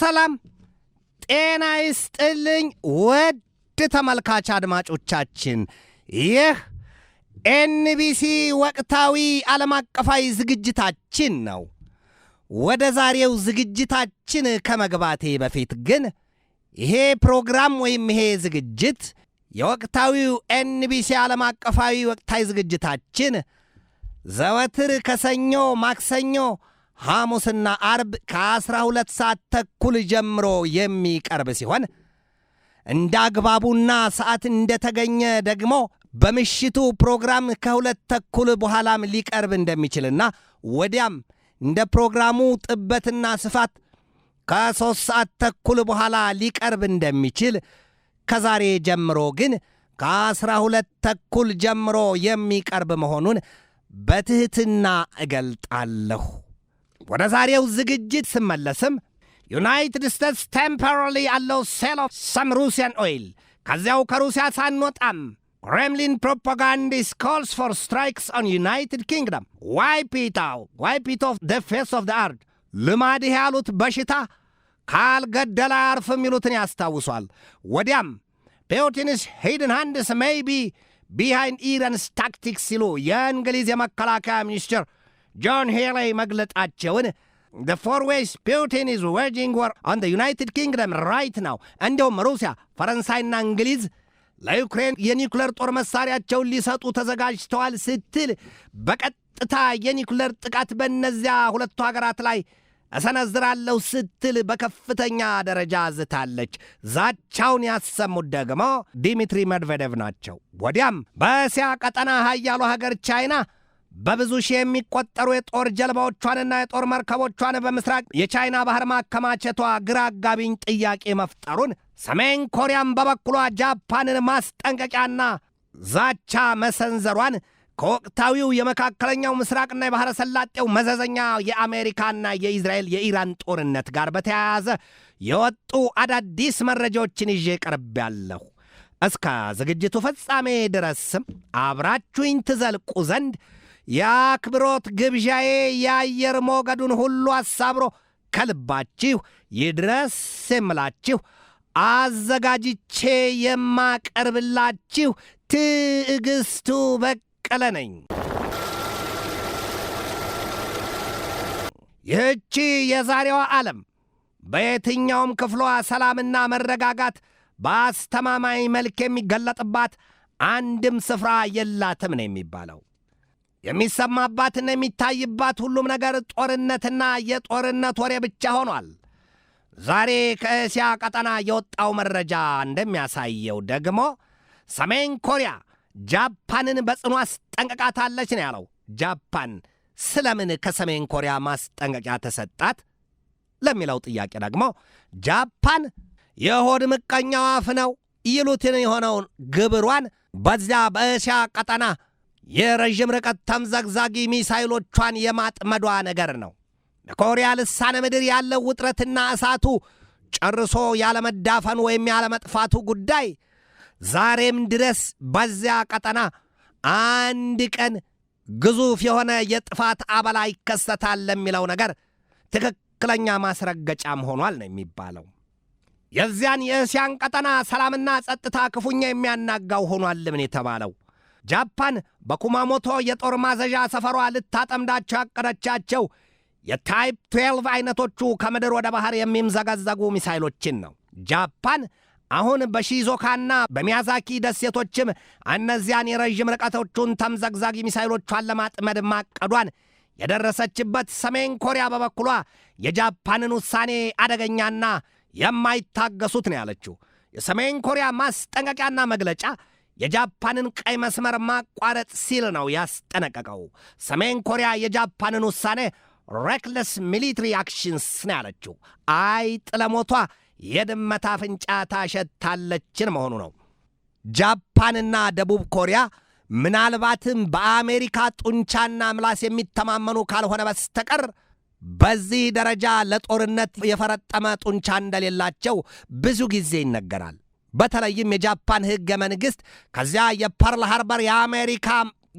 ሰላም ጤና ይስጥልኝ ውድ ተመልካች አድማጮቻችን ይህ ኤንቢሲ ወቅታዊ ዓለም አቀፋዊ ዝግጅታችን ነው። ወደ ዛሬው ዝግጅታችን ከመግባቴ በፊት ግን ይሄ ፕሮግራም ወይም ይሄ ዝግጅት የወቅታዊው ኤንቢሲ ዓለም አቀፋዊ ወቅታዊ ዝግጅታችን ዘወትር ከሰኞ ማክሰኞ ሐሙስና አርብ ከ12 ሰዓት ተኩል ጀምሮ የሚቀርብ ሲሆን እንዳግባቡና ሰዓት እንደተገኘ ደግሞ በምሽቱ ፕሮግራም ከ2 ተኩል በኋላም ሊቀርብ እንደሚችልና ወዲያም እንደ ፕሮግራሙ ጥበትና ስፋት ከ3 ሰዓት ተኩል በኋላ ሊቀርብ እንደሚችል ከዛሬ ጀምሮ ግን ከ12 ተኩል ጀምሮ የሚቀርብ መሆኑን በትህትና እገልጣለሁ። ወደ ዛሬው ዝግጅት ስመለስም ዩናይትድ ስቴትስ ቴምፖራሪ አለው ሴል ኦፍ ሰም ሩሲያን ኦይል ከዚያው ከሩሲያ ሳንወጣም Kremlin propagandist calls for strikes on United Kingdom. Wipe it off the face of the earth. ልማድ ያሉት በሽታ ካልገደለ አርፍም ይሉትን ያስታውሷል። ወዲያም Putin's hidden hands may be behind Iran's tactics ሲሉ የእንግሊዝ የመከላከያ ሚኒስትር ጆን ሄሊ መግለጣቸውን The four ways Putin is waging war on the United Kingdom right now. እንደውም ሩሲያ ፈረንሳይና እንግሊዝ ለዩክሬን የኒውክሌር ጦር መሳሪያቸውን ሊሰጡ ተዘጋጅተዋል ስትል በቀጥታ የኒውክሌር ጥቃት በእነዚያ ሁለቱ ሀገራት ላይ እሰነዝራለሁ ስትል በከፍተኛ ደረጃ ዝታለች። ዛቻውን ያሰሙት ደግሞ ዲሚትሪ ሜድቬዴቭ ናቸው። ወዲያም በእስያ ቀጠና ኃያሉ ሀገር ቻይና በብዙ ሺህ የሚቆጠሩ የጦር ጀልባዎቿንና የጦር መርከቦቿን በምስራቅ የቻይና ባህር ማከማቸቷ ግራ አጋቢኝ ጥያቄ መፍጠሩን ሰሜን ኮሪያም በበኩሏ ጃፓንን ማስጠንቀቂያና ዛቻ መሰንዘሯን ከወቅታዊው የመካከለኛው ምስራቅና የባህረ ሰላጤው መዘዘኛ የአሜሪካና የእስራኤል የኢራን ጦርነት ጋር በተያያዘ የወጡ አዳዲስ መረጃዎችን ይዤ ቀርቤያለሁ። እስከ ዝግጅቱ ፍጻሜ ድረስም አብራችሁኝ ትዘልቁ ዘንድ የአክብሮት ግብዣዬ የአየር ሞገዱን ሁሉ አሳብሮ ከልባችሁ ይድረስ የምላችሁ አዘጋጅቼ የማቀርብላችሁ ትዕግስቱ በቀለ ነኝ። ይህቺ የዛሬዋ ዓለም በየትኛውም ክፍሏ ሰላምና መረጋጋት በአስተማማኝ መልክ የሚገለጥባት አንድም ስፍራ የላትም ነው የሚባለው። የሚሰማባትና የሚታይባት ሁሉም ነገር ጦርነትና የጦርነት ወሬ ብቻ ሆኗል። ዛሬ ከእስያ ቀጠና የወጣው መረጃ እንደሚያሳየው ደግሞ ሰሜን ኮሪያ ጃፓንን በጽኑ አስጠንቅቃታለች ነው ያለው። ጃፓን ስለምን ከሰሜን ኮሪያ ማስጠንቀቂያ ተሰጣት ለሚለው ጥያቄ ደግሞ ጃፓን የሆድ ምቀኛው አፍ ነው ይሉትን የሆነውን ግብሯን በዚያ በእስያ ቀጠና የረዥም ርቀት ተምዘግዛጊ ሚሳይሎቿን የማጥመዷ ነገር ነው። በኮሪያ ልሳነ ምድር ያለው ውጥረትና እሳቱ ጨርሶ ያለመዳፈኑ ወይም ያለመጥፋቱ ጉዳይ ዛሬም ድረስ በዚያ ቀጠና አንድ ቀን ግዙፍ የሆነ የጥፋት አበላ ይከሰታል ለሚለው ነገር ትክክለኛ ማስረገጫም ሆኗል ነው የሚባለው። የዚያን የእስያን ቀጠና ሰላምና ጸጥታ ክፉኛ የሚያናጋው ሆኗል ምን የተባለው ጃፓን በኩማሞቶ የጦር ማዘዣ ሰፈሯ ልታጠምዳቸው ያቀደቻቸው የታይፕ 12 አይነቶቹ ከምድር ወደ ባህር የሚምዘገዘጉ ሚሳይሎችን ነው። ጃፓን አሁን በሺዞካና በሚያዛኪ ደሴቶችም እነዚያን የረዥም ርቀቶቹን ተምዘግዛጊ ሚሳይሎቿን ለማጥመድ ማቀዷን የደረሰችበት ሰሜን ኮሪያ በበኩሏ የጃፓንን ውሳኔ አደገኛና የማይታገሱት ነው ያለችው። የሰሜን ኮሪያ ማስጠንቀቂያና መግለጫ የጃፓንን ቀይ መስመር ማቋረጥ ሲል ነው ያስጠነቀቀው። ሰሜን ኮሪያ የጃፓንን ውሳኔ ሬክለስ ሚሊተሪ አክሽንስ ነው ያለችው። ጥለሞቷ የድመት አፍንጫ ታሸታለችን መሆኑ ነው። ጃፓንና ደቡብ ኮሪያ ምናልባትም በአሜሪካ ጡንቻና ምላስ የሚተማመኑ ካልሆነ በስተቀር በዚህ ደረጃ ለጦርነት የፈረጠመ ጡንቻ እንደሌላቸው ብዙ ጊዜ ይነገራል። በተለይም የጃፓን ሕገ መንግሥት ከዚያ የፐርል ሃርበር የአሜሪካ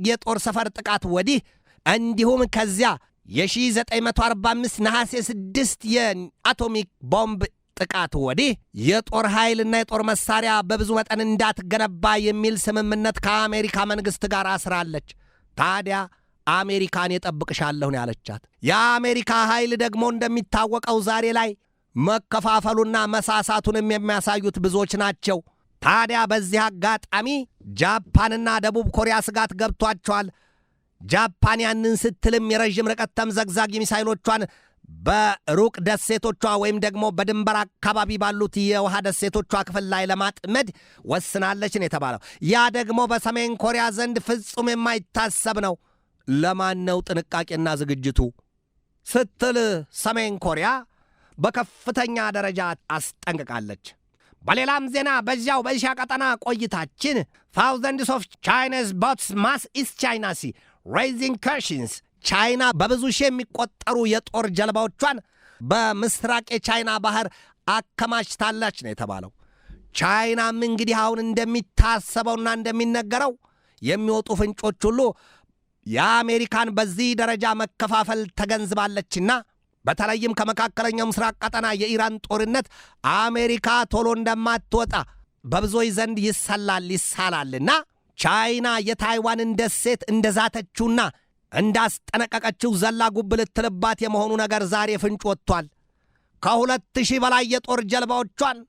የጦር ሰፈር ጥቃት ወዲህ እንዲሁም ከዚያ የ1945 ነሐሴ 6 የአቶሚክ ቦምብ ጥቃት ወዲህ የጦር ኃይልና የጦር መሳሪያ በብዙ መጠን እንዳትገነባ የሚል ስምምነት ከአሜሪካ መንግሥት ጋር አስራለች። ታዲያ አሜሪካን የጠብቅሻለሁ ነው ያለቻት። የአሜሪካ ኃይል ደግሞ እንደሚታወቀው ዛሬ ላይ መከፋፈሉና መሳሳቱንም የሚያሳዩት ብዙዎች ናቸው። ታዲያ በዚህ አጋጣሚ ጃፓንና ደቡብ ኮሪያ ስጋት ገብቷቸዋል። ጃፓን ያንን ስትልም የረዥም ርቀት ተምዘግዛጊ ሚሳይሎቿን በሩቅ ደሴቶቿ ወይም ደግሞ በድንበር አካባቢ ባሉት የውሃ ደሴቶቿ ክፍል ላይ ለማጥመድ ወስናለች ነው የተባለው። ያ ደግሞ በሰሜን ኮሪያ ዘንድ ፍጹም የማይታሰብ ነው። ለማን ነው ጥንቃቄና ዝግጅቱ ስትል ሰሜን ኮሪያ በከፍተኛ ደረጃ አስጠንቅቃለች። በሌላም ዜና በዚያው በእስያ ቀጠና ቆይታችን thousands of China's boats mass East China Sea raising cautions ቻይና በብዙ ሺህ የሚቆጠሩ የጦር ጀልባዎቿን በምስራቅ የቻይና ባህር አከማችታለች ነው የተባለው። ቻይናም እንግዲህ አሁን እንደሚታሰበውና እንደሚነገረው የሚወጡ ፍንጮች ሁሉ የአሜሪካን በዚህ ደረጃ መከፋፈል ተገንዝባለችና በተለይም ከመካከለኛው ምስራቅ ቀጠና የኢራን ጦርነት አሜሪካ ቶሎ እንደማትወጣ በብዙዎች ዘንድ ይሳላልና ቻይና የታይዋንን ደሴት እንደዛተችውና እንዳስጠነቀቀችው ዘላ ጉብ ልትልባት የመሆኑ ነገር ዛሬ ፍንጭ ወጥቷል። ከ2000 በላይ የጦር ጀልባዎቿን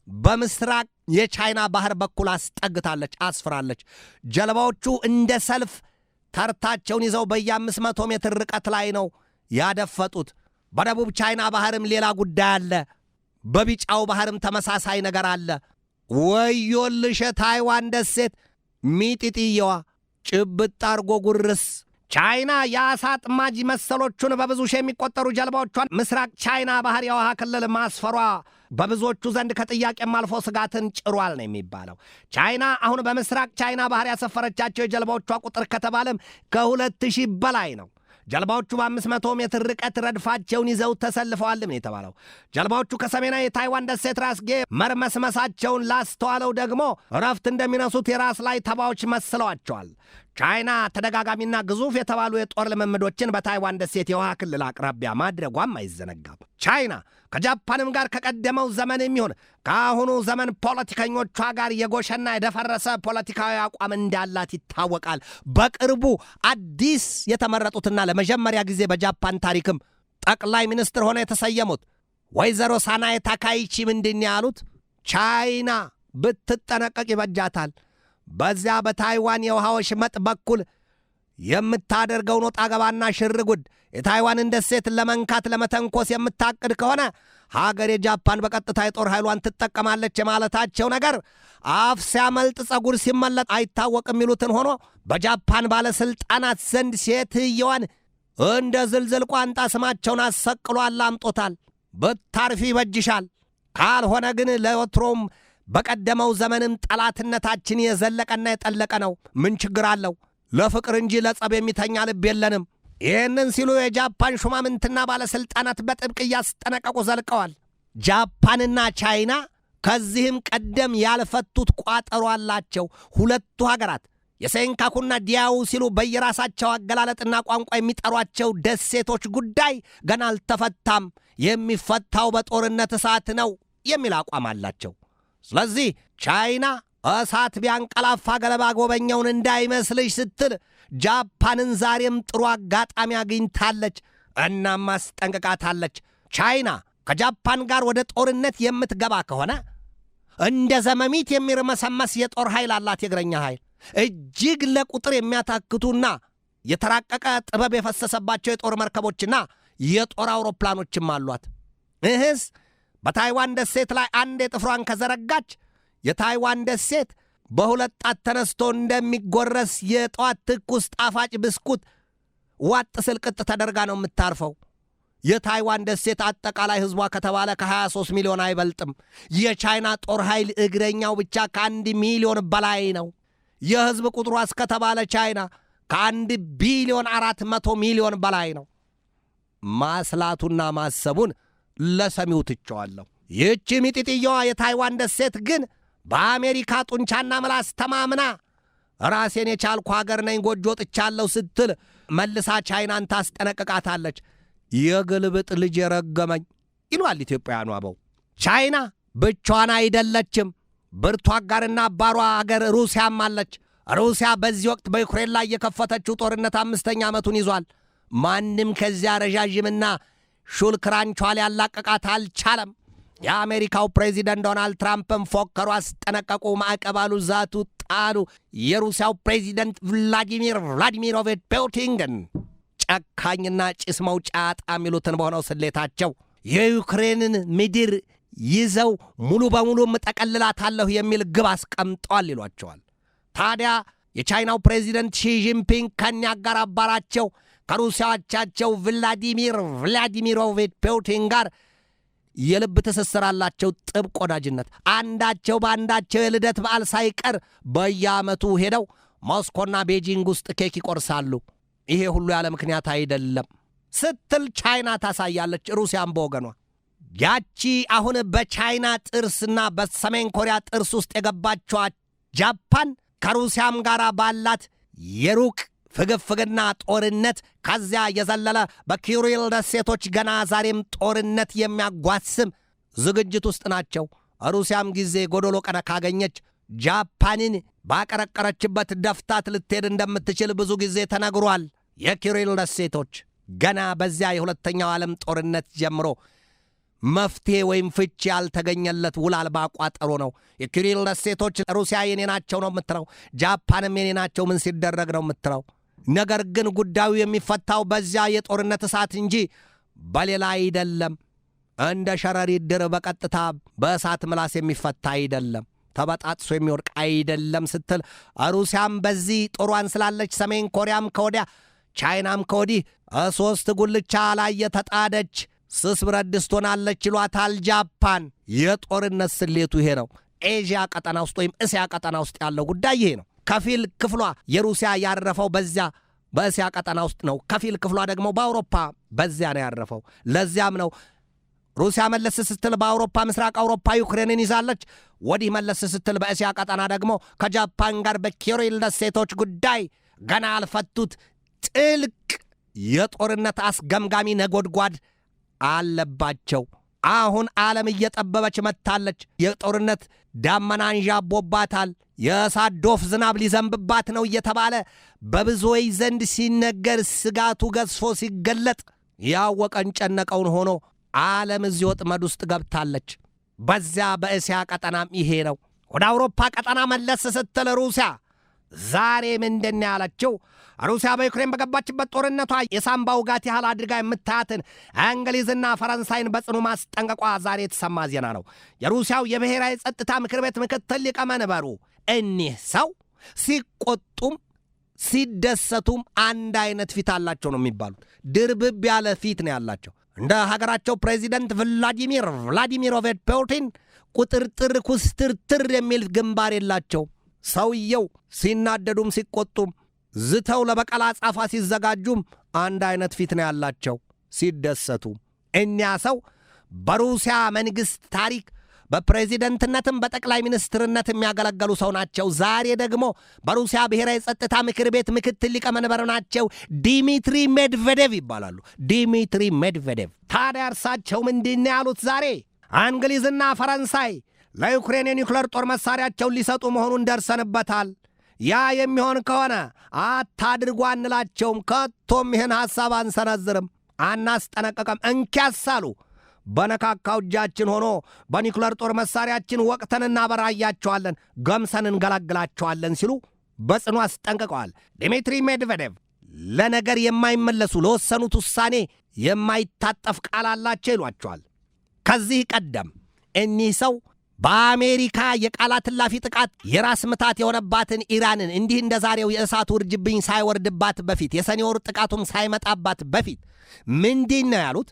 በምስራቅ የቻይና ባህር በኩል አስጠግታለች፣ አስፍራለች። ጀልባዎቹ እንደ ሰልፍ ተርታቸውን ይዘው በየ500 ሜትር ርቀት ላይ ነው ያደፈጡት። በደቡብ ቻይና ባህርም ሌላ ጉዳይ አለ። በቢጫው ባህርም ተመሳሳይ ነገር አለ። ወዮልሽ ታይዋን ደሴት ሚጢጥየዋ ጭብጥ አርጎ ጉርስ። ቻይና የአሳ አጥማጅ መሰሎቹን በብዙ ሺህ የሚቆጠሩ ጀልባዎቿን ምስራቅ ቻይና ባህር የውሃ ክልል ማስፈሯ በብዙዎቹ ዘንድ ከጥያቄም አልፎ ስጋትን ጭሯል ነው የሚባለው። ቻይና አሁን በምስራቅ ቻይና ባህር ያሰፈረቻቸው የጀልባዎቿ ቁጥር ከተባለም ከ2000 በላይ ነው። ጀልባዎቹ በ500 ሜትር ርቀት ረድፋቸውን ይዘው ተሰልፈዋልም ነው የተባለው። ጀልባዎቹ ከሰሜናዊ የታይዋን ደሴት ራስጌ መርመስመሳቸውን ላስተዋለው ደግሞ እረፍት እንደሚነሱት የራስ ላይ ተባዎች መስለዋቸዋል። ቻይና ተደጋጋሚና ግዙፍ የተባሉ የጦር ልምምዶችን በታይዋን ደሴት የውሃ ክልል አቅራቢያ ማድረጓም አይዘነጋም። ቻይና ከጃፓንም ጋር ከቀደመው ዘመን የሚሆን ከአሁኑ ዘመን ፖለቲከኞቿ ጋር የጎሸና የደፈረሰ ፖለቲካዊ አቋም እንዳላት ይታወቃል። በቅርቡ አዲስ የተመረጡትና ለመጀመሪያ ጊዜ በጃፓን ታሪክም ጠቅላይ ሚኒስትር ሆነው የተሰየሙት ወይዘሮ ሳናኤ ታካይቺ ምንድን ያሉት? ቻይና ብትጠነቀቅ ይበጃታል። በዚያ በታይዋን የውሃ ወሽመጥ በኩል የምታደርገውን ወጣ ገባና ሽርጉድ የታይዋንን ደሴት ለመንካት ለመተንኮስ የምታቅድ ከሆነ ሀገር የጃፓን በቀጥታ የጦር ኃይሏን ትጠቀማለች የማለታቸው ነገር አፍ ሲያመልጥ ጸጉር ሲመለጥ አይታወቅም የሚሉትን ሆኖ በጃፓን ባለሥልጣናት ዘንድ ሴትየዋን እንደ ዝልዝል ቋንጣ ስማቸውን አሰቅሎ አላምጦታል። ብታርፊ ይበጅሻል፣ ካልሆነ ግን ለወትሮም በቀደመው ዘመንም ጠላትነታችን የዘለቀና የጠለቀ ነው። ምን ችግር አለው? ለፍቅር እንጂ ለጸብ የሚተኛ ልብ የለንም። ይህንን ሲሉ የጃፓን ሹማምንትና ባለሥልጣናት በጥብቅ እያስጠነቀቁ ዘልቀዋል። ጃፓንና ቻይና ከዚህም ቀደም ያልፈቱት ቋጠሮ አላቸው። ሁለቱ ሀገራት የሴንካኩና ዲያው ሲሉ በየራሳቸው አገላለጥና ቋንቋ የሚጠሯቸው ደሴቶች ጉዳይ ገና አልተፈታም፣ የሚፈታው በጦርነት እሳት ነው የሚል አቋም አላቸው። ስለዚህ ቻይና እሳት ቢያንቀላፋ ገለባ ጎበኛውን እንዳይመስልሽ ስትል ጃፓንን ዛሬም ጥሩ አጋጣሚ አግኝታለች። እናም አስጠንቅቃታለች። ቻይና ከጃፓን ጋር ወደ ጦርነት የምትገባ ከሆነ እንደ ዘመሚት የሚርመሰመስ የጦር ኃይል አላት። የእግረኛ ኃይል እጅግ ለቁጥር የሚያታክቱና የተራቀቀ ጥበብ የፈሰሰባቸው የጦር መርከቦችና የጦር አውሮፕላኖችም አሏት። እህስ በታይዋን ደሴት ላይ አንድ የጥፍሯን ከዘረጋች የታይዋን ደሴት በሁለት ጣት ተነስቶ እንደሚጎረስ የጠዋት ትኩስ ጣፋጭ ብስኩት ዋጥ ስልቅጥ ተደርጋ ነው የምታርፈው። የታይዋን ደሴት አጠቃላይ ሕዝቧ ከተባለ ከ23 ሚሊዮን አይበልጥም። የቻይና ጦር ኃይል እግረኛው ብቻ ከ1 ሚሊዮን በላይ ነው። የሕዝብ ቁጥሯ እስከተባለ ቻይና ከ1 ቢሊዮን 400 ሚሊዮን በላይ ነው። ማስላቱና ማሰቡን ለሰሚው ትቸዋለሁ። ይህቺ ሚጢጥየዋ የታይዋን ደሴት ግን በአሜሪካ ጡንቻና ምላስ ተማምና ራሴን የቻልኩ ሀገር ነኝ ጎጆ ጥቻለሁ ስትል መልሳ ቻይናን ታስጠነቅቃታለች። የግልብጥ ልጅ የረገመኝ ይሏል ኢትዮጵያውያኑ አበው። ቻይና ብቻዋን አይደለችም። ብርቱ አጋርና አባሯ አገር ሩሲያም አለች። ሩሲያ በዚህ ወቅት በዩክሬን ላይ የከፈተችው ጦርነት 5ኛ ዓመቱን ይዟል። ማንም ከዚያ ረዣዥምና ሹል ክራንቿ ሊያላቀቃት አልቻለም። የአሜሪካው ፕሬዚደንት ዶናልድ ትራምፕም ፎከሩ፣ አስጠነቀቁ፣ ማዕቀብ አሉ፣ ዛቱ፣ ጣሉ። የሩሲያው ፕሬዚደንት ቭላዲሚር ቭላዲሚሮቪች ፑቲን ግን ጨካኝና ጭስ መውጫ አጣ የሚሉትን በሆነው ስሌታቸው የዩክሬንን ምድር ይዘው ሙሉ በሙሉ እጠቀልላታለሁ የሚል ግብ አስቀምጧል ይሏቸዋል። ታዲያ የቻይናው ፕሬዚደንት ሺጂንፒንግ ከኛ ጋር አባራቸው ከሩሲያ አቻቸው ቭላዲሚር ቭላዲሚሮቪች ፑቲን ጋር የልብ ትስስር አላቸው፣ ጥብቅ ወዳጅነት። አንዳቸው በአንዳቸው የልደት በዓል ሳይቀር በየዓመቱ ሄደው ሞስኮና ቤጂንግ ውስጥ ኬክ ይቆርሳሉ። ይሄ ሁሉ ያለ ምክንያት አይደለም ስትል ቻይና ታሳያለች፣ ሩሲያም በወገኗ። ያቺ አሁን በቻይና ጥርስና በሰሜን ኮሪያ ጥርስ ውስጥ የገባችዋ ጃፓን ከሩሲያም ጋር ባላት የሩቅ ፍግፍግና ጦርነት ከዚያ የዘለለ በኩሪል ደሴቶች ገና ዛሬም ጦርነት የሚያጓስም ዝግጅት ውስጥ ናቸው። ሩሲያም ጊዜ ጎዶሎ ቀነ ካገኘች ጃፓንን ባቀረቀረችበት ደፍታት ልትሄድ እንደምትችል ብዙ ጊዜ ተነግሯል። የኩሪል ደሴቶች ገና በዚያ የሁለተኛው ዓለም ጦርነት ጀምሮ መፍትሄ ወይም ፍቺ ያልተገኘለት ውል አልባ ቋጠሮ ነው። የኩሪል ደሴቶች ሩሲያ የኔ ናቸው ነው የምትለው፣ ጃፓንም የኔ ናቸው ምን ሲደረግ ነው የምትለው። ነገር ግን ጉዳዩ የሚፈታው በዚያ የጦርነት እሳት እንጂ በሌላ አይደለም። እንደ ሸረሪት ድር በቀጥታ በእሳት ምላስ የሚፈታ አይደለም፣ ተበጣጥሶ የሚወድቅ አይደለም ስትል ሩሲያም በዚህ ጦሯን ስላለች፣ ሰሜን ኮሪያም ከወዲያ፣ ቻይናም ከወዲህ ሶስት ጉልቻ ላይ የተጣደች ስስ ብረት ድስት ሆናለች ይሏታል ጃፓን። የጦርነት ስሌቱ ይሄ ነው። ኤዥያ ቀጠና ውስጥ ወይም እስያ ቀጠና ውስጥ ያለው ጉዳይ ይሄ ነው። ከፊል ክፍሏ የሩሲያ ያረፈው በዚያ በእስያ ቀጠና ውስጥ ነው። ከፊል ክፍሏ ደግሞ በአውሮፓ በዚያ ነው ያረፈው። ለዚያም ነው ሩሲያ መለስ ስትል በአውሮፓ ምስራቅ አውሮፓ ዩክሬንን ይዛለች። ወዲህ መለስ ስትል በእስያ ቀጠና ደግሞ ከጃፓን ጋር በኩሪል ደሴቶች ጉዳይ ገና አልፈቱት ጥልቅ የጦርነት አስገምጋሚ ነጎድጓድ አለባቸው። አሁን ዓለም እየጠበበች መጥታለች። የጦርነት ዳመና አንዣቦባታል። የእሳት ዶፍ ዝናብ ሊዘንብባት ነው እየተባለ በብዙዎች ዘንድ ሲነገር ስጋቱ ገዝፎ ሲገለጥ ያወቀን ጨነቀውን ሆኖ ዓለም እዚህ ወጥመድ ውስጥ ገብታለች። በዚያ በእስያ ቀጠናም ይሄ ነው። ወደ አውሮፓ ቀጠና መለስ ስትል ሩሲያ ዛሬ ምንድን ያለችው? ሩሲያ በዩክሬን በገባችበት ጦርነቷ የሳምባ ውጋት ያህል አድርጋ የምታያትን እንግሊዝና ፈረንሳይን በጽኑ ማስጠንቀቋ ዛሬ የተሰማ ዜና ነው። የሩሲያው የብሔራዊ ጸጥታ ምክር ቤት ምክትል ሊቀመንበሩ እኒህ ሰው ሲቆጡም ሲደሰቱም አንድ አይነት ፊት አላቸው ነው የሚባሉት። ድርብብ ያለ ፊት ነው ያላቸው። እንደ ሀገራቸው ፕሬዚደንት ቭላዲሚር ቭላዲሚሮቪች ፑቲን ቁጥርጥር ኩስትርትር የሚል ግንባር የላቸው። ሰውየው ሲናደዱም ሲቆጡም ዝተው ለበቀል አጻፋ ሲዘጋጁም አንድ አይነት ፊት ነው ያላቸው። ሲደሰቱ እኒያ ሰው በሩሲያ መንግስት ታሪክ በፕሬዚደንትነትም በጠቅላይ ሚኒስትርነት የሚያገለገሉ ሰው ናቸው። ዛሬ ደግሞ በሩሲያ ብሔራዊ ጸጥታ ምክር ቤት ምክትል ሊቀመንበር ናቸው። ዲሚትሪ ሜድቬዴቭ ይባላሉ። ዲሚትሪ ሜድቬዴቭ። ታዲያ እርሳቸው ምንድን ያሉት ዛሬ? እንግሊዝና ፈረንሳይ ለዩክሬን የኒውክሌር ጦር መሳሪያቸውን ሊሰጡ መሆኑን ደርሰንበታል። ያ የሚሆን ከሆነ አታድርጉ አንላቸውም። ከቶም ይህን ሐሳብ አንሰነዝርም፣ አናስጠነቀቀም። እንኪያሳሉ በነካካው እጃችን ሆኖ በኒውክሌር ጦር መሳሪያችን ወቅተን እናበራያቸዋለን፣ ገምሰን እንገላግላቸዋለን ሲሉ በጽኑ አስጠንቅቀዋል። ዲሚትሪ ሜድቬዴቭ ለነገር የማይመለሱ ለወሰኑት ውሳኔ የማይታጠፍ ቃል አላቸው ይሏቸዋል። ከዚህ ቀደም እኒህ ሰው በአሜሪካ የቃላት ላፊ ጥቃት የራስ ምታት የሆነባትን ኢራንን እንዲህ እንደ ዛሬው የእሳቱ ውርጅብኝ ሳይወርድባት በፊት የሰኔ ወር ጥቃቱም ሳይመጣባት በፊት ምንድን ነው ያሉት?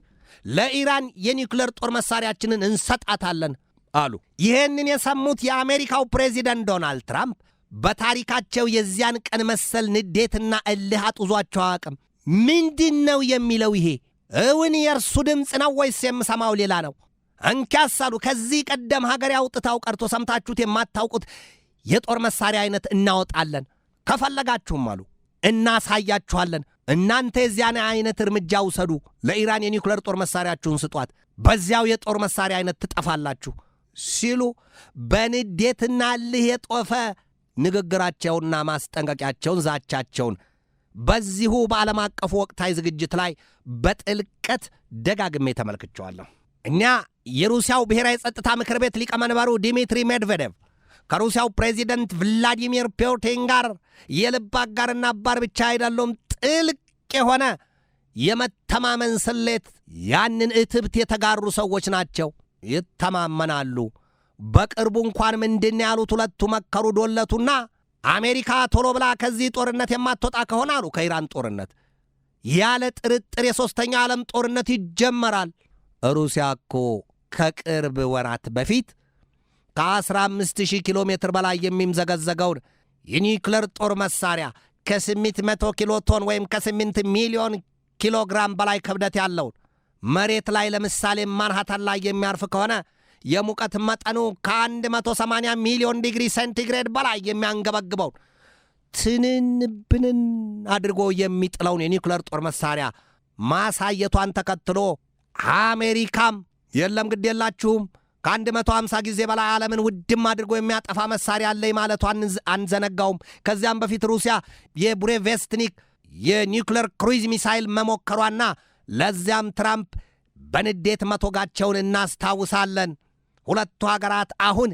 ለኢራን የኒውክሌር ጦር መሳሪያችንን እንሰጣታለን አሉ። ይህንን የሰሙት የአሜሪካው ፕሬዚደንት ዶናልድ ትራምፕ በታሪካቸው የዚያን ቀን መሰል ንዴትና እልህ አጡዟቸው አቅም ምንድን ነው የሚለው? ይሄ እውን የእርሱ ድምፅ ነው ወይስ የምሰማው ሌላ ነው? እንኪያሳሉ ከዚህ ቀደም ሀገር ያውጥታው ቀርቶ ሰምታችሁት የማታውቁት የጦር መሳሪያ አይነት እናወጣለን፣ ከፈለጋችሁም አሉ እናሳያችኋለን፣ እናንተ የዚያን አይነት እርምጃ ውሰዱ፣ ለኢራን የኒውክሌር ጦር መሳሪያችሁን ስጧት፣ በዚያው የጦር መሳሪያ አይነት ትጠፋላችሁ ሲሉ በንዴትና እልህ የጦፈ ንግግራቸውና ማስጠንቀቂያቸውን ዛቻቸውን በዚሁ በዓለም አቀፉ ወቅታዊ ዝግጅት ላይ በጥልቀት ደጋግሜ ተመልክቼዋለሁ። እኛ የሩሲያው ብሔራዊ ጸጥታ ምክር ቤት ሊቀመንበሩ ዲሚትሪ ሜድቬዴቭ ከሩሲያው ፕሬዚደንት ቭላዲሚር ፑቲን ጋር የልብ አጋርና አባር ብቻ አይደሉም፣ ጥልቅ የሆነ የመተማመን ስሌት ያንን እትብት የተጋሩ ሰዎች ናቸው። ይተማመናሉ። በቅርቡ እንኳን ምንድን ያሉት ሁለቱ መከሩ ዶለቱና አሜሪካ ቶሎ ብላ ከዚህ ጦርነት የማትወጣ ከሆነ አሉ ከኢራን ጦርነት ያለ ጥርጥር የሦስተኛው ዓለም ጦርነት ይጀመራል። ሩሲያ እኮ ከቅርብ ወራት በፊት ከ15,000 ኪሎ ሜትር በላይ የሚምዘገዘገውን የኒውክሌር ጦር መሳሪያ ከ800 ኪሎ ቶን ወይም ከ8 ሚሊዮን ኪሎ ግራም በላይ ክብደት ያለውን መሬት ላይ ለምሳሌ ማንሃታን ላይ የሚያርፍ ከሆነ የሙቀት መጠኑ ከ180 ሚሊዮን ዲግሪ ሴንቲግሬድ በላይ የሚያንገበግበውን ትንንብንን አድርጎ የሚጥለውን የኒውክሌር ጦር መሳሪያ ማሳየቷን ተከትሎ አሜሪካም የለም ግድ የላችሁም ከ150 ጊዜ በላይ ዓለምን ውድም አድርጎ የሚያጠፋ መሳሪያ አለኝ ማለቷን አንዘነጋውም። ከዚያም በፊት ሩሲያ የቡሬቬስትኒክ የኒውክሌር ክሩይዝ ሚሳይል መሞከሯና ለዚያም ትራምፕ በንዴት መቶጋቸውን እናስታውሳለን። ሁለቱ ሀገራት አሁን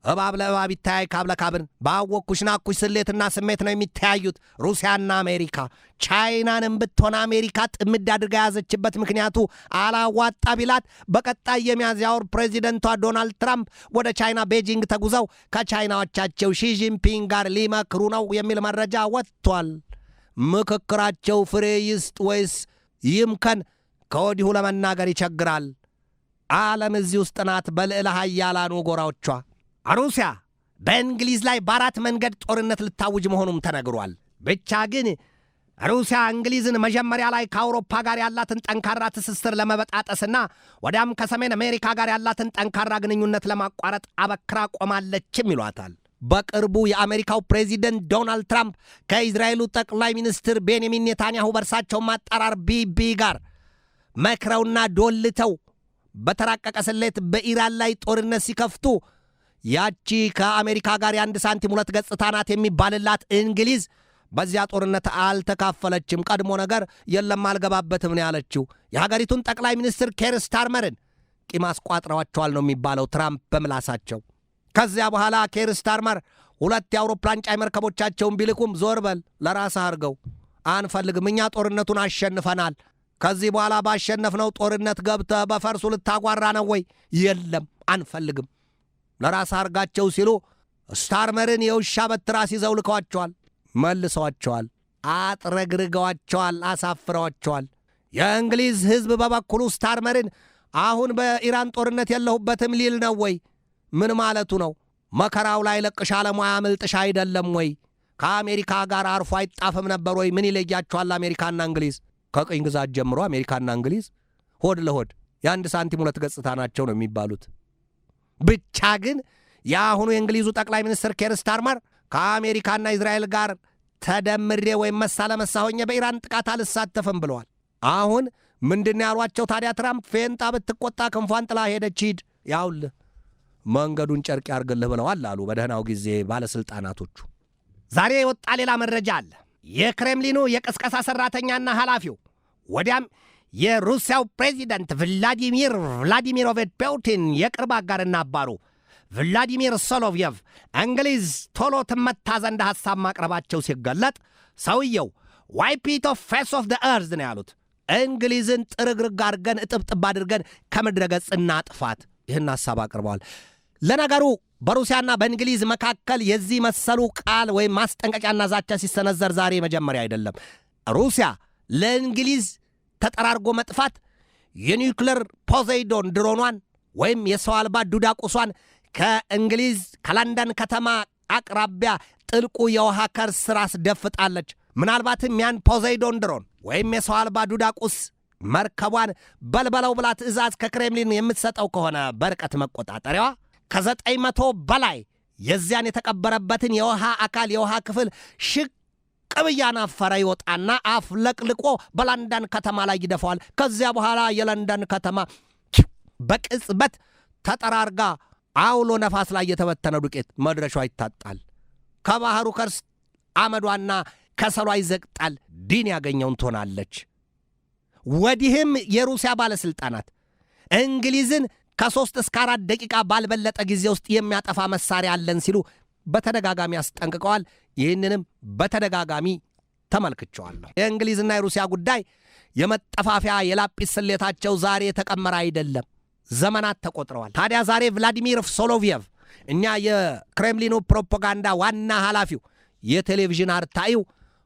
እባብ ለእባብ ይተያይ ካብ ለካብን ባወቅኩሽ ናኩሽ ስሌትና ስሜት ነው የሚተያዩት። ሩሲያና አሜሪካ ቻይናንም ብትሆን አሜሪካ ጥምድ አድርጋ ያዘችበት ምክንያቱ አላዋጣ ቢላት በቀጣይ የሚያዝያ ወር ፕሬዚደንቷ ዶናልድ ትራምፕ ወደ ቻይና ቤጂንግ ተጉዘው ከቻይናዎቻቸው ሺጂንፒንግ ጋር ሊመክሩ ነው የሚል መረጃ ወጥቷል። ምክክራቸው ፍሬ ይስጥ ወይስ ይምከን ከወዲሁ ለመናገር ይቸግራል። ዓለም እዚህ ውስጥ ናት በልዕለ ኃያላኑ ጎራዎቿ። ሩሲያ በእንግሊዝ ላይ በአራት መንገድ ጦርነት ልታውጅ መሆኑም ተነግሯል። ብቻ ግን ሩሲያ እንግሊዝን መጀመሪያ ላይ ከአውሮፓ ጋር ያላትን ጠንካራ ትስስር ለመበጣጠስና ወዲያም ከሰሜን አሜሪካ ጋር ያላትን ጠንካራ ግንኙነት ለማቋረጥ አበክራ ቆማለችም ይሏታል። በቅርቡ የአሜሪካው ፕሬዚደንት ዶናልድ ትራምፕ ከእስራኤሉ ጠቅላይ ሚኒስትር ቤንያሚን ኔታንያሁ በእርሳቸው ማጠራር ቢቢ ጋር መክረውና ዶልተው በተራቀቀ ስሌት በኢራን ላይ ጦርነት ሲከፍቱ ያቺ ከአሜሪካ ጋር የአንድ ሳንቲም ሁለት ገጽታ ናት የሚባልላት እንግሊዝ በዚያ ጦርነት አልተካፈለችም። ቀድሞ ነገር የለም አልገባበትም ነው ያለችው። የሀገሪቱን ጠቅላይ ሚኒስትር ኬር ስታርመርን ቂም አስቋጥረዋቸዋል ነው የሚባለው ትራምፕ በምላሳቸው። ከዚያ በኋላ ኬር ስታርመር ሁለት የአውሮፕላን ጫይ መርከቦቻቸውን ቢልኩም ዞር በል ለራስህ አርገው አንፈልግም፣ እኛ ጦርነቱን አሸንፈናል። ከዚህ በኋላ ባሸነፍነው ጦርነት ገብተህ በፈርሱ ልታጓራ ነው ወይ? የለም አንፈልግም ለራስ አርጋቸው ሲሉ ስታርመርን የውሻ በትራስ ይዘው ልከዋቸዋል፣ መልሰዋቸዋል፣ አጥረግርገዋቸዋል፣ አሳፍረዋቸዋል። የእንግሊዝ ሕዝብ በበኩሉ ስታርመርን አሁን በኢራን ጦርነት የለሁበትም ሊል ነው ወይ? ምን ማለቱ ነው? መከራው ላይ ለቅሻ ለሙያ ምልጥሻ አይደለም ወይ? ከአሜሪካ ጋር አርፎ አይጣፍም ነበር ወይ? ምን ይለያቸዋል አሜሪካና እንግሊዝ? ከቅኝ ግዛት ጀምሮ አሜሪካና እንግሊዝ ሆድ ለሆድ የአንድ ሳንቲም ሁለት ገጽታ ናቸው ነው የሚባሉት። ብቻ ግን የአሁኑ የእንግሊዙ ጠቅላይ ሚኒስትር ኬር ስታርመር ከአሜሪካና እስራኤል ጋር ተደምሬ ወይም መሳ ለመሳ ሆኜ በኢራን ጥቃት አልሳተፍም ብለዋል። አሁን ምንድን ያሏቸው ታዲያ ትራምፕ? ፌንጣ ብትቆጣ ክንፏን ጥላ ሄደች፣ ሂድ ያውልህ መንገዱን ጨርቅ ያርግልህ ብለዋል አሉ በደህናው ጊዜ ባለሥልጣናቶቹ። ዛሬ የወጣ ሌላ መረጃ አለ። የክሬምሊኑ የቅስቀሳ ሠራተኛና ኃላፊው ወዲያም የሩሲያው ፕሬዚደንት ቭላዲሚሮቪች ፑቲን የቅርብ አጋርና አባሩ ቭላዲሚር ሶሎቭየቭ እንግሊዝ ቶሎ ትመታ ዘንድ ሐሳብ ማቅረባቸው ሲገለጥ ሰውየው ዋይፕ ኢት ኦፍ ፌስ ኦፍ ዘ እርዝ ነው ያሉት። እንግሊዝን ጥርግርግ አድርገን እጥብጥብ አድርገን ከምድረ ገጽ እናጥፋት። ይህን ሐሳብ አቅርበዋል። ለነገሩ በሩሲያና በእንግሊዝ መካከል የዚህ መሰሉ ቃል ወይም ማስጠንቀቂያና ዛቻ ሲሰነዘር ዛሬ መጀመሪያ አይደለም። ሩሲያ ለእንግሊዝ ተጠራርጎ መጥፋት የኒውክሌር ፖሴይዶን ድሮኗን ወይም የሰው አልባ ዱዳ ቁሷን ከእንግሊዝ ከለንደን ከተማ አቅራቢያ ጥልቁ የውሃ ከርስ ስር አስደፍጣለች። ምናልባትም ያን ፖሴይዶን ድሮን ወይም የሰው አልባ ዱዳ ቁስ መርከቧን በልበለው ብላ ትእዛዝ ከክሬምሊን የምትሰጠው ከሆነ በርቀት መቆጣጠሪያዋ ከ900 በላይ የዚያን የተቀበረበትን የውሃ አካል የውሃ ክፍል ሽቅ ቅብያናፈረ ይወጣና አፍለቅልቆ በለንደን ከተማ ላይ ይደፋዋል። ከዚያ በኋላ የለንደን ከተማ በቅጽበት ተጠራርጋ አውሎ ነፋስ ላይ የተበተነ ዱቄት መድረሻው ይታጣል። ከባህሩ ከርስ አመዷና ከሰሏ ይዘቅጣል። ዲን ያገኘውን ትሆናለች። ወዲህም የሩሲያ ባለስልጣናት እንግሊዝን ከ3 እስከ 4 ደቂቃ ባልበለጠ ጊዜ ውስጥ የሚያጠፋ መሳሪያ አለን ሲሉ በተደጋጋሚ አስጠንቅቀዋል። ይህንንም በተደጋጋሚ ተመልክቸዋለሁ። የእንግሊዝና የሩሲያ ጉዳይ የመጠፋፊያ የላጲስ ስሌታቸው ዛሬ የተቀመረ አይደለም፣ ዘመናት ተቆጥረዋል። ታዲያ ዛሬ ቭላዲሚር ሶሎቪየቭ እኛ የክሬምሊኑ ፕሮፓጋንዳ ዋና ኃላፊው የቴሌቪዥን አርታኢው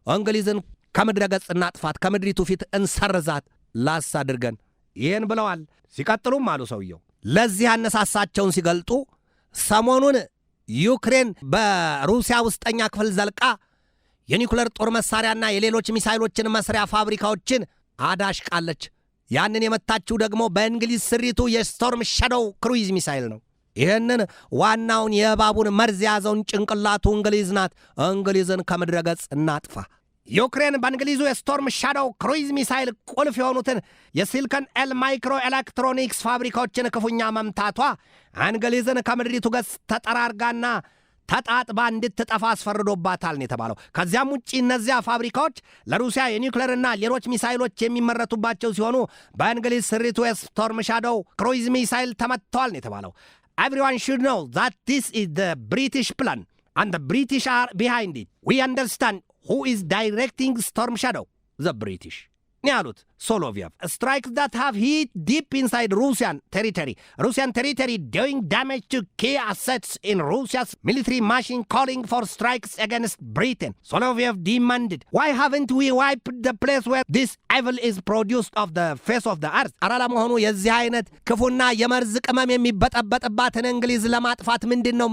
እንግሊዝን ከምድረ ገጽ እናጥፋት፣ ከምድሪቱ ፊት እንሰርዛት ላስ አድርገን ይህን ብለዋል። ሲቀጥሉም አሉ ሰውየው ለዚህ አነሳሳቸውን ሲገልጡ ሰሞኑን ዩክሬን በሩሲያ ውስጠኛ ክፍል ዘልቃ የኒኩለር ጦር መሳሪያና የሌሎች ሚሳይሎችን መስሪያ ፋብሪካዎችን አዳሽቃለች። ያንን የመታችው ደግሞ በእንግሊዝ ስሪቱ የስቶርም ሻዶው ክሩይዝ ሚሳይል ነው። ይህንን ዋናውን የእባቡን መርዝ የያዘውን ጭንቅላቱ እንግሊዝ ናት። እንግሊዝን ከምድረ ገጽ እናጥፋ። ዩክሬን በእንግሊዙ የስቶርም ሻዶው ክሩይዝ ሚሳይል ቁልፍ የሆኑትን የሲልከን ኤል ማይክሮ ኤሌክትሮኒክስ ፋብሪካዎችን ክፉኛ መምታቷ እንግሊዝን ከምድሪቱ ገጽ ተጠራርጋና ተጣጥባ እንድትጠፋ አስፈርዶባታል ነው የተባለው። ከዚያም ውጪ እነዚያ ፋብሪካዎች ለሩሲያ የኒውክሌርና ሌሎች ሚሳይሎች የሚመረቱባቸው ሲሆኑ በእንግሊዝ ስሪቱ የስቶርም ሻዶው ክሩይዝ ሚሳይል ተመትተዋል ነው የተባለው። Everyone should know that this is the British plan and the British are behind it. We understand who is directing Storm Shadow, the British. ያሉት ሶሎቪየቭ strikes that have hit deep inside Russian territory doing damage to key assets in Russia's military machine, calling for strikes against Britain. Soloviev demanded, why haven't we wiped the place where this evil is produced of the face of the earth? አራላ መሆኑ የዚህ አይነት ክፉና የመርዝ ቅመም የሚበጠበጥባትን እንግሊዝ ለማጥፋት ምንድነው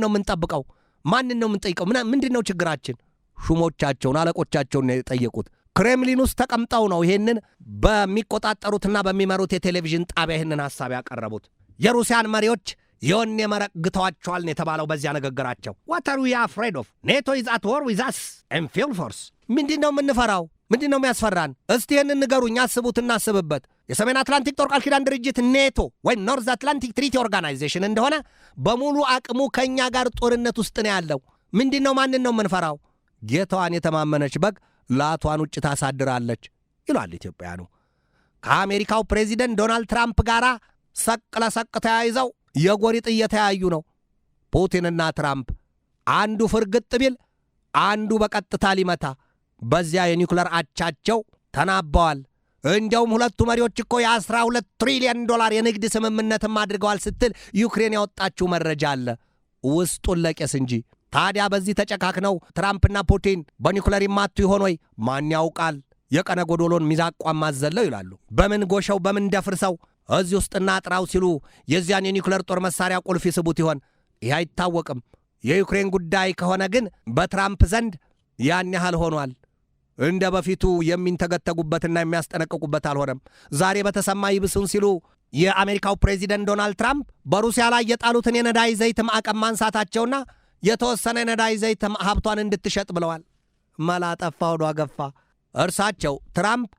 የምንጠብቀው? ማንን ነው የምንጠይቀው? ምንድነው ችግራችን? ሹሞቻቸውን አለቆቻቸውን የጠየቁት ክሬምሊን ውስጥ ተቀምጠው ነው ይሄንን በሚቆጣጠሩትና በሚመሩት የቴሌቪዥን ጣቢያ ይሄንን ሐሳብ ያቀረቡት። የሩሲያን መሪዎች የወኔ መረቅ ግተዋቸዋል ነው የተባለው በዚያ ንግግራቸው። What are we afraid of? NATO is at war with us and field force. ምንድነው የምንፈራው? ምንድነው የሚያስፈራን? እስቲ ይሄንን ንገሩኝ፣ አስቡትና አስብበት። የሰሜን አትላንቲክ ጦር ቃል ኪዳን ድርጅት ኔቶ ወይም ኖርዝ አትላንቲክ ትሪቲ ኦርጋናይዜሽን እንደሆነ በሙሉ አቅሙ ከኛ ጋር ጦርነት ውስጥ ነው ያለው። ምንድነው ማንን ነው የምንፈራው? ጌታዋን የተማመነች በግ ላቷን ውጭ ታሳድራለች ይላል ኢትዮጵያኑ። ከአሜሪካው ፕሬዚደንት ዶናልድ ትራምፕ ጋር ሰቅ ለሰቅ ተያይዘው የጎሪጥ እየተያዩ ነው። ፑቲንና ትራምፕ አንዱ ፍርግጥ ቢል አንዱ በቀጥታ ሊመታ በዚያ የኒውክለር አቻቸው ተናበዋል። እንዲያውም ሁለቱ መሪዎች እኮ የ12 ትሪሊዮን ዶላር የንግድ ስምምነትም አድርገዋል ስትል ዩክሬን ያወጣችው መረጃ አለ፣ ውስጡን ለቄስ እንጂ። ታዲያ በዚህ ተጨካክነው ትራምፕና ፑቲን በኒውክለር ይማቱ ይሆን ወይ? ማን ያውቃል? የቀነ ጎዶሎን ሚዛቋም ማዘለው ይላሉ። በምን ጎሸው በምን ደፍርሰው እዚህ ውስጥና ጥራው ሲሉ የዚያን የኒውክለር ጦር መሳሪያ ቁልፍ ይስቡት ይሆን? ይህ አይታወቅም። የዩክሬን ጉዳይ ከሆነ ግን በትራምፕ ዘንድ ያን ያህል ሆኗል። እንደ በፊቱ የሚንተገተጉበትና የሚያስጠነቅቁበት አልሆነም። ዛሬ በተሰማ ይብሱን ሲሉ የአሜሪካው ፕሬዚደንት ዶናልድ ትራምፕ በሩሲያ ላይ የጣሉትን የነዳጅ ዘይት ማዕቀብ ማንሳታቸውና የተወሰነ ነዳጅ ዘይት ሀብቷን እንድትሸጥ ብለዋል። መላጠፋ ወዶ አገፋ። እርሳቸው ትራምፕ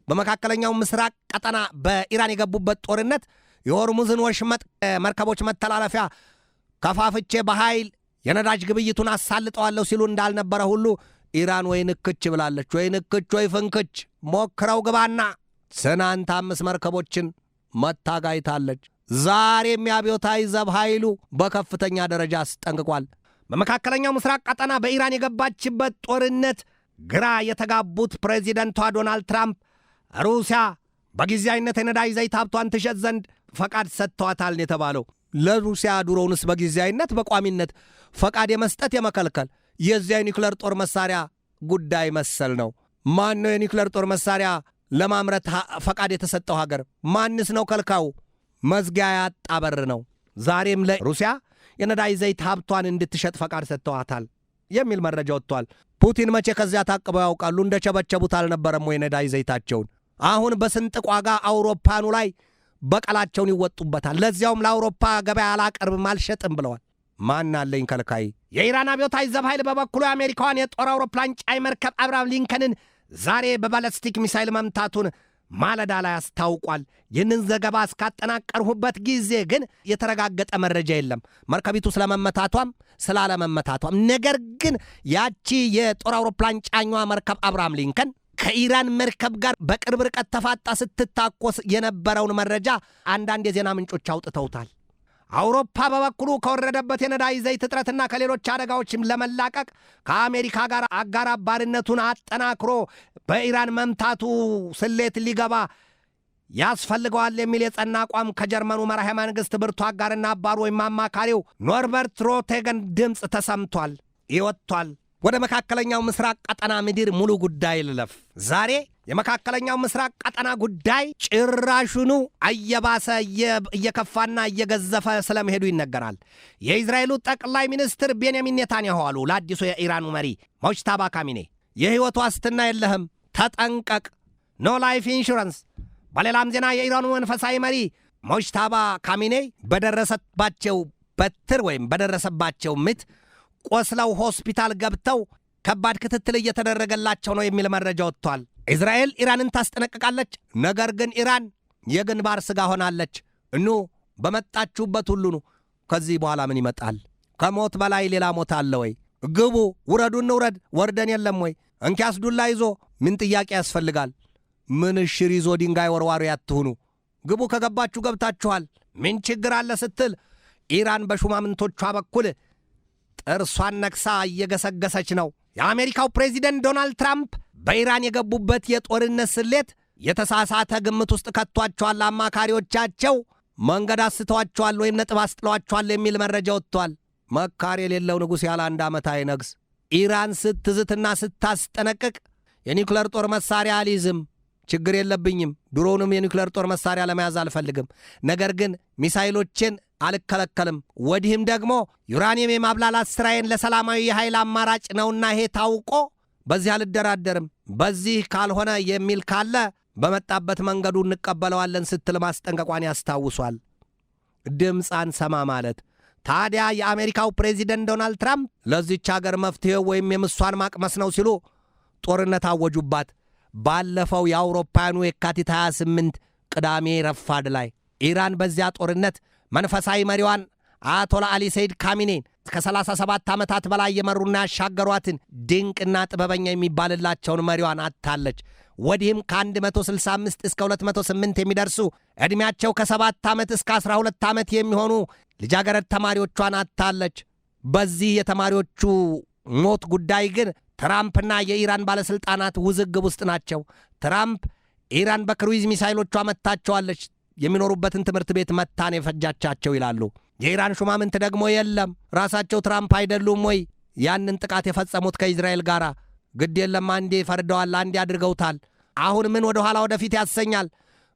በመካከለኛው ምስራቅ ቀጠና በኢራን የገቡበት ጦርነት የሆርሙዝን ወሽመጥ መርከቦች መተላለፊያ ከፋፍቼ በኃይል የነዳጅ ግብይቱን አሳልጠዋለሁ ሲሉ እንዳልነበረ ሁሉ ኢራን ወይ ንክች ብላለች። ወይ ንክች ወይ ፍንክች ሞክረው ግባና ስናንት 5 መርከቦችን መታጋይታለች። ዛሬም የአብዮታዊ ዘብ ኃይሉ በከፍተኛ ደረጃ አስጠንቅቋል። በመካከለኛው ምስራቅ ቀጠና በኢራን የገባችበት ጦርነት ግራ የተጋቡት ፕሬዚደንቷ ዶናልድ ትራምፕ ሩሲያ በጊዜያዊነት የነዳጅ ዘይት ሀብቷን ትሸጥ ዘንድ ፈቃድ ሰጥተዋታል የተባለው። ለሩሲያ ድሮውንስ በጊዜያዊነት በቋሚነት ፈቃድ የመስጠት የመከልከል የዚያ የኒውክለር ጦር መሳሪያ ጉዳይ መሰል ነው። ማን ነው የኒውክለር ጦር መሳሪያ ለማምረት ፈቃድ የተሰጠው ሀገር? ማንስ ነው ከልካው? መዝጊያ ያጣ በር ነው። ዛሬም ለሩሲያ የነዳጅ ዘይት ሀብቷን እንድትሸጥ ፈቃድ ሰጥተዋታል የሚል መረጃ ወጥቷል። ፑቲን መቼ ከዚያ ታቅበው ያውቃሉ? እንደቸበቸቡት አልነበረም ወይ ነዳጅ ዘይታቸውን? አሁን በስንጥቅ ዋጋ አውሮፓኑ ላይ በቀላቸውን ይወጡበታል። ለዚያውም ለአውሮፓ ገበያ አላቀርብም አልሸጥም ብለዋል። ማን አለኝ ከልካይ? የኢራን አብዮታዊ ዘብ ኃይል በበኩሉ የአሜሪካዋን የጦር አውሮፕላን ጫኝ መርከብ አብርሃም ሊንከንን ዛሬ በባለስቲክ ሚሳይል መምታቱን ማለዳ ላይ አስታውቋል። ይህንን ዘገባ እስካጠናቀርሁበት ጊዜ ግን የተረጋገጠ መረጃ የለም መርከቢቱ ስለመመታቷም ስላለመመታቷም። ነገር ግን ያቺ የጦር አውሮፕላን ጫኟ መርከብ አብርሃም ሊንከን ከኢራን መርከብ ጋር በቅርብ ርቀት ተፋጣ ስትታኮስ የነበረውን መረጃ አንዳንድ የዜና ምንጮች አውጥተውታል። አውሮፓ በበኩሉ ከወረደበት የነዳጅ ዘይት እጥረትና ከሌሎች አደጋዎችም ለመላቀቅ ከአሜሪካ ጋር አጋር አባርነቱን አጠናክሮ በኢራን መምታቱ ስሌት ሊገባ ያስፈልገዋል የሚል የጸና አቋም ከጀርመኑ መራሄ መንግሥት ብርቱ አጋርና አባሩ ወይም አማካሪው ኖርበርት ሮቴገን ድምፅ ተሰምቷል ይወጥቷል። ወደ መካከለኛው ምስራቅ ቀጠና ምድር ሙሉ ጉዳይ ልለፍ። ዛሬ የመካከለኛው ምስራቅ ቀጠና ጉዳይ ጭራሹኑ እየባሰ እየከፋና እየገዘፈ ስለመሄዱ ይነገራል። የእስራኤሉ ጠቅላይ ሚኒስትር ቤንያሚን ኔታንያሁ አሉ ለአዲሱ የኢራኑ መሪ ሙጅታባ ካሚኔ የሕይወት ዋስትና የለህም፣ ተጠንቀቅ፣ ኖ ላይፍ ኢንሹራንስ። በሌላም ዜና የኢራኑ መንፈሳዊ መሪ ሙጅታባ ካሚኔ በደረሰባቸው በትር ወይም በደረሰባቸው ምት ቆስለው ሆስፒታል ገብተው ከባድ ክትትል እየተደረገላቸው ነው የሚል መረጃ ወጥቷል። እስራኤል ኢራንን ታስጠነቅቃለች፣ ነገር ግን ኢራን የግንባር ስጋ ሆናለች። በመጣችሁበት ሁሉ ከዚህ በኋላ ምን ይመጣል? ከሞት በላይ ሌላ ሞት አለ ወይ? ግቡ፣ ውረዱ፣ እንውረድ፣ ወርደን የለም ወይ? እንኪያስ ዱላ ይዞ ምን ጥያቄ ያስፈልጋል? ምን ሽር ይዞ ድንጋይ ወርዋሪ አትሁኑ። ግቡ፣ ከገባችሁ ገብታችኋል፣ ምን ችግር አለ ስትል ኢራን በሹማምንቶቿ በኩል ጥርሷን ነክሳ እየገሰገሰች ነው። የአሜሪካው ፕሬዚደንት ዶናልድ ትራምፕ በኢራን የገቡበት የጦርነት ስሌት የተሳሳተ ግምት ውስጥ ከቷቸዋል፣ አማካሪዎቻቸው መንገድ አስተዋቸዋል ወይም ነጥብ አስጥለዋቸዋል የሚል መረጃ ወጥቷል። መካር የሌለው ንጉሥ ያለ 1 ዓመት አይነግስ። ኢራን ስትዝትና ስታስጠነቅቅ የኒውክሌር ጦር መሳሪያ አልይዝም፣ ችግር የለብኝም፣ ድሮውንም የኒውክሌር ጦር መሳሪያ ለመያዝ አልፈልግም፣ ነገር ግን ሚሳይሎችን አልከለከልም፣ ወዲህም ደግሞ ዩራኒየም የማብላላት ሥራዬን ለሰላማዊ የኃይል አማራጭ ነውና ይሄ ታውቆ በዚህ አልደራደርም፣ በዚህ ካልሆነ የሚል ካለ በመጣበት መንገዱ እንቀበለዋለን ስትል ማስጠንቀቋን ያስታውሷል። ድምፅ አንሰማ ማለት ታዲያ የአሜሪካው ፕሬዚደንት ዶናልድ ትራምፕ ለዚች አገር መፍትሄው ወይም የምሷን ማቅመስ ነው ሲሉ ጦርነት አወጁባት። ባለፈው የአውሮፓውያኑ የካቲት 28 ቅዳሜ ረፋድ ላይ ኢራን በዚያ ጦርነት መንፈሳዊ መሪዋን አያቶላ አሊ ሰይድ ካሚኔን ከ37 ዓመታት በላይ የመሩና ያሻገሯትን ድንቅና ጥበበኛ የሚባልላቸውን መሪዋን አጥታለች። ወዲህም ከ165 እስከ 208 የሚደርሱ ዕድሜያቸው ከ7 ዓመት እስከ 12 ዓመት የሚሆኑ ልጃገረድ ተማሪዎቿን አጥታለች። በዚህ የተማሪዎቹ ሞት ጉዳይ ግን ትራምፕና የኢራን ባለሥልጣናት ውዝግብ ውስጥ ናቸው። ትራምፕ ኢራን በክሩይዝ ሚሳይሎቿ መታቸዋለች፣ የሚኖሩበትን ትምህርት ቤት መታን የፈጃቻቸው ይላሉ። የኢራን ሹማምንት ደግሞ የለም ራሳቸው ትራምፕ አይደሉም ወይ ያንን ጥቃት የፈጸሙት ከእስራኤል ጋር? ግድ የለም አንዴ ፈርደዋል፣ አንዴ አድርገውታል። አሁን ምን ወደ ኋላ ወደፊት ያሰኛል?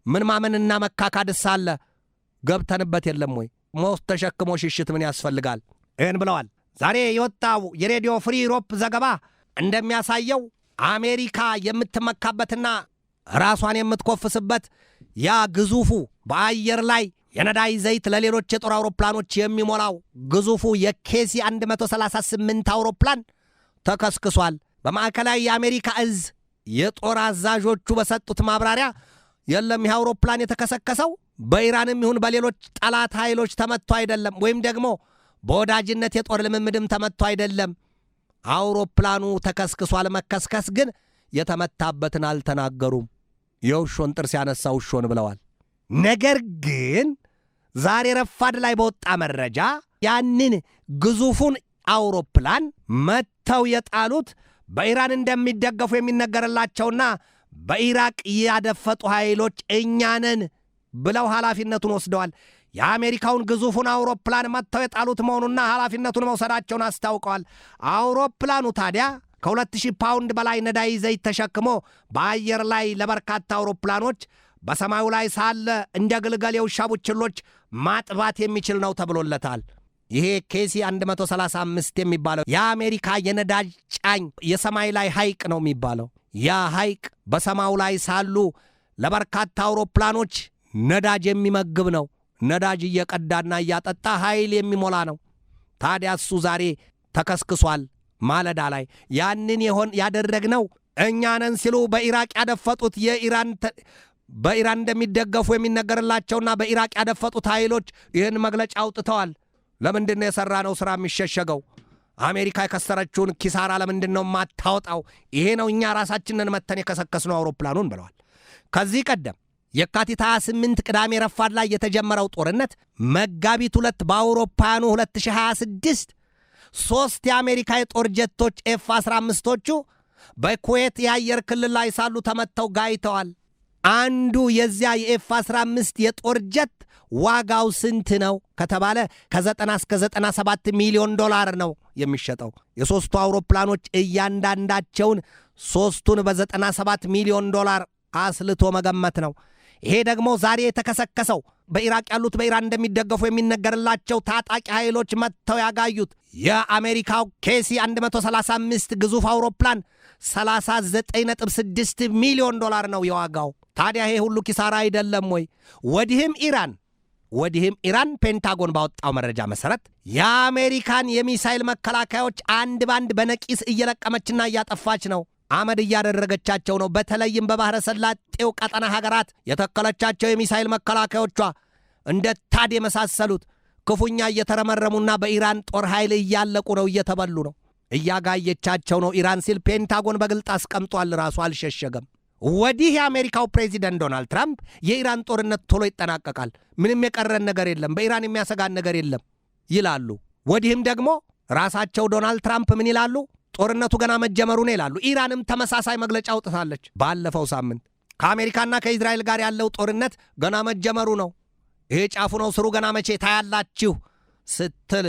ምን ማመንና መካካድስ አለ? ገብተንበት የለም ወይ? ሞት ተሸክሞ ሽሽት ምን ያስፈልጋል? ይህን ብለዋል። ዛሬ የወጣው የሬዲዮ ፍሪ ዩሮፕ ዘገባ እንደሚያሳየው አሜሪካ የምትመካበትና ራሷን የምትኮፍስበት ያ ግዙፉ በአየር ላይ የነዳጅ ዘይት ለሌሎች የጦር አውሮፕላኖች የሚሞላው ግዙፉ የኬሲ 138 አውሮፕላን ተከስክሷል። በማዕከላዊ የአሜሪካ እዝ የጦር አዛዦቹ በሰጡት ማብራሪያ የለም ይህ አውሮፕላን የተከሰከሰው በኢራንም ይሁን በሌሎች ጠላት ኃይሎች ተመቶ አይደለም፣ ወይም ደግሞ በወዳጅነት የጦር ልምምድም ተመቶ አይደለም። አውሮፕላኑ ተከስክሷል። መከስከስ ግን የተመታበትን አልተናገሩም። የውሾን ጥርስ ያነሳ ውሾን ብለዋል። ነገር ግን ዛሬ ረፋድ ላይ በወጣ መረጃ ያንን ግዙፉን አውሮፕላን መተው የጣሉት በኢራን እንደሚደገፉ የሚነገርላቸውና በኢራቅ ያደፈጡ ኃይሎች እኛንን ብለው ኃላፊነቱን ወስደዋል። የአሜሪካውን ግዙፉን አውሮፕላን መተው የጣሉት መሆኑና ኃላፊነቱን መውሰዳቸውን አስታውቀዋል። አውሮፕላኑ ታዲያ ከ2000 ፓውንድ በላይ ነዳጅ ዘይት ተሸክሞ በአየር ላይ ለበርካታ አውሮፕላኖች በሰማዩ ላይ ሳለ እንደ ግልገል የውሻ ቡችሎች ማጥባት የሚችል ነው ተብሎለታል። ይሄ ኬሲ 135 የሚባለው የአሜሪካ የነዳጅ ጫኝ የሰማይ ላይ ሐይቅ ነው የሚባለው። ያ ሐይቅ በሰማዩ ላይ ሳሉ ለበርካታ አውሮፕላኖች ነዳጅ የሚመግብ ነው። ነዳጅ እየቀዳና እያጠጣ ኃይል የሚሞላ ነው። ታዲያ እሱ ዛሬ ተከስክሷል። ማለዳ ላይ ያንን ያደረግነው እኛ ነን ሲሉ በኢራቅ ያደፈጡት በኢራን እንደሚደገፉ የሚነገርላቸውና በኢራቅ ያደፈጡት ኃይሎች ይህን መግለጫ አውጥተዋል። ለምንድን ነው የሰራነው ስራ የሚሸሸገው? አሜሪካ የከሰረችውን ኪሳራ ለምንድን ነው የማታወጣው? ይሄ ነው እኛ ራሳችንን መተን የከሰከስነው አውሮፕላኑን ብለዋል። ከዚህ ቀደም የካቲት 28 ቅዳሜ ረፋድ ላይ የተጀመረው ጦርነት መጋቢት 2 በአውሮፓውያኑ 2026 3 የአሜሪካ የጦር ጀቶች F-15ቶቹ በኩዌት የአየር ክልል ላይ ሳሉ ተመተው ጋይተዋል። አንዱ የዚያ የኤፍ-15 የጦር ጀት ዋጋው ስንት ነው ከተባለ ከ90 እስከ 97 ሚሊዮን ዶላር ነው የሚሸጠው። የሶስቱ አውሮፕላኖች እያንዳንዳቸውን ሶስቱን በ97 ሚሊዮን ዶላር አስልቶ መገመት ነው። ይሄ ደግሞ ዛሬ የተከሰከሰው በኢራቅ ያሉት በኢራን እንደሚደገፉ የሚነገርላቸው ታጣቂ ኃይሎች መጥተው ያጋዩት የአሜሪካው ኬሲ 135 ግዙፍ አውሮፕላን 39.6 ሚሊዮን ዶላር ነው የዋጋው። ታዲያ ይሄ ሁሉ ኪሳራ አይደለም ወይ? ወዲህም ኢራን ፔንታጎን ባወጣው መረጃ መሰረት የአሜሪካን የሚሳይል መከላከያዎች አንድ ባንድ በነቂስ እየለቀመችና እያጠፋች ነው። አመድ እያደረገቻቸው ነው። በተለይም በባህረ ሰላጤው ቀጠና ሀገራት የተከለቻቸው የሚሳይል መከላከያዎቿ እንደ ታድ የመሳሰሉት ክፉኛ እየተረመረሙና በኢራን ጦር ኃይል እያለቁ ነው፣ እየተበሉ ነው፣ እያጋየቻቸው ነው ኢራን ሲል ፔንታጎን በግልጥ አስቀምጧል። ራሱ አልሸሸገም። ወዲህ የአሜሪካው ፕሬዚደንት ዶናልድ ትራምፕ የኢራን ጦርነት ቶሎ ይጠናቀቃል፣ ምንም የቀረን ነገር የለም፣ በኢራን የሚያሰጋን ነገር የለም ይላሉ። ወዲህም ደግሞ ራሳቸው ዶናልድ ትራምፕ ምን ይላሉ? ጦርነቱ ገና መጀመሩ ነው ይላሉ። ኢራንም ተመሳሳይ መግለጫ አውጥታለች ባለፈው ሳምንት። ከአሜሪካና ከእስራኤል ጋር ያለው ጦርነት ገና መጀመሩ ነው፣ ይሄ ጫፉ ነው፣ ስሩ ገና መቼ ታያላችሁ ስትል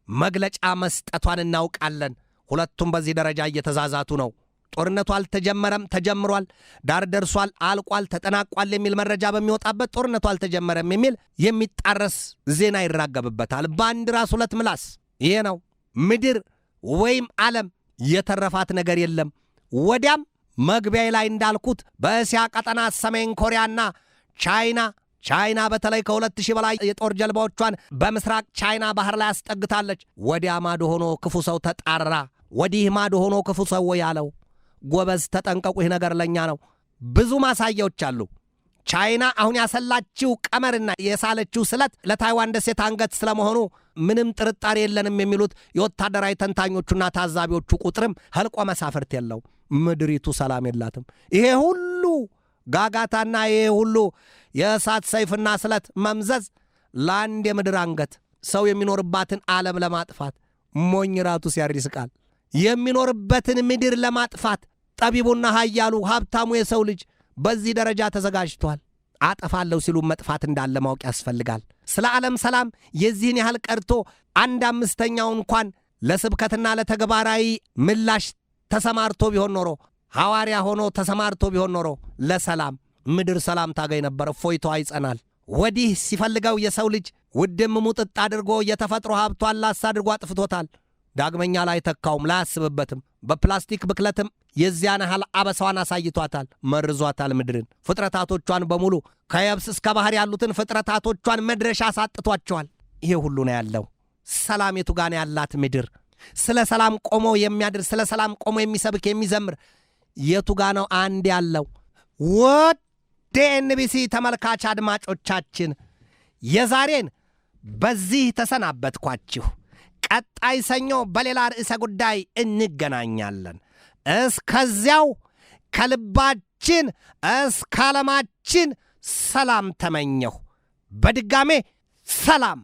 መግለጫ መስጠቷን እናውቃለን። ሁለቱም በዚህ ደረጃ እየተዛዛቱ ነው። ጦርነቱ አልተጀመረም፣ ተጀምሯል፣ ዳር ደርሷል፣ አልቋል፣ ተጠናቋል የሚል መረጃ በሚወጣበት ጦርነቱ አልተጀመረም የሚል የሚጣረስ ዜና ይራገብበታል። በአንድ ራስ ሁለት ምላስ። ይሄ ነው ምድር ወይም ዓለም የተረፋት ነገር የለም። ወዲያም መግቢያ ላይ እንዳልኩት በእስያ ቀጠና ሰሜን ኮሪያና ቻይና በተለይ ከ2000 በላይ የጦር ጀልባዎቿን በምስራቅ ቻይና ባህር ላይ አስጠግታለች። ወዲያ ማዶ ሆኖ ክፉ ሰው ተጣራ፣ ወዲህ ማዶ ሆኖ ክፉ ሰው ያለው። ጎበዝ ተጠንቀቁ፣ ይህ ነገር ለኛ ነው። ብዙ ማሳያዎች አሉ። ቻይና አሁን ያሰላችው ቀመርና የሳለችው ስለት ለታይዋን ደሴት አንገት ስለመሆኑ ምንም ጥርጣሬ የለንም የሚሉት የወታደራዊ ተንታኞቹና ታዛቢዎቹ ቁጥርም ህልቆ መሳፍርት የለው። ምድሪቱ ሰላም የላትም። ይሄ ሁሉ ጋጋታና ይሄ ሁሉ የእሳት ሰይፍና ስለት መምዘዝ ለአንድ የምድር አንገት ሰው የሚኖርባትን ዓለም ለማጥፋት ሞኝ ራቱ ሲያሪስቃል። የሚኖርበትን ምድር ለማጥፋት ጠቢቡና ኃያሉ ሀብታሙ የሰው ልጅ በዚህ ደረጃ ተዘጋጅቷል። አጠፋለሁ ሲሉ መጥፋት እንዳለ ማወቅ ያስፈልጋል። ስለ ዓለም ሰላም የዚህን ያህል ቀርቶ 1/5 እንኳን ለስብከትና ለተግባራዊ ምላሽ ተሰማርቶ ቢሆን ኖሮ፣ ሐዋርያ ሆኖ ተሰማርቶ ቢሆን ኖሮ ለሰላም ምድር ሰላም ታገኝ ነበር፣ ፎይቶ አይጸናል። ወዲህ ሲፈልገው የሰው ልጅ ውድም ሙጥጥ አድርጎ የተፈጥሮ ሀብቷን ላስ አድርጎ አጥፍቶታል። ዳግመኛ ላይ ተካውም ላያስብበትም። በፕላስቲክ ብክለትም የዚያን ያህል አበሳዋን አሳይቷታል፣ መርዟታል ምድርን። ፍጥረታቶቿን በሙሉ ከየብስ እስከ ባህር ያሉትን ፍጥረታቶቿን መድረሻ አሳጥቷቸዋል። ይሄ ሁሉ ነው ያለው። ሰላም የቱ ጋር ነው ያላት ምድር? ስለ ሰላም ቆሞ የሚያድር፣ ስለ ሰላም ቆሞ የሚሰብክ የሚዘምር የቱ ጋር ነው አንድ ያለው? ወደ ኤንቢሲ ተመልካች አድማጮቻችን የዛሬን በዚህ ተሰናበትኳችሁ። ቀጣይ ሰኞ በሌላ ርዕሰ ጉዳይ እንገናኛለን። እስከዚያው ከልባችን እስከ ዓለማችን ሰላም ተመኘሁ። በድጋሜ ሰላም።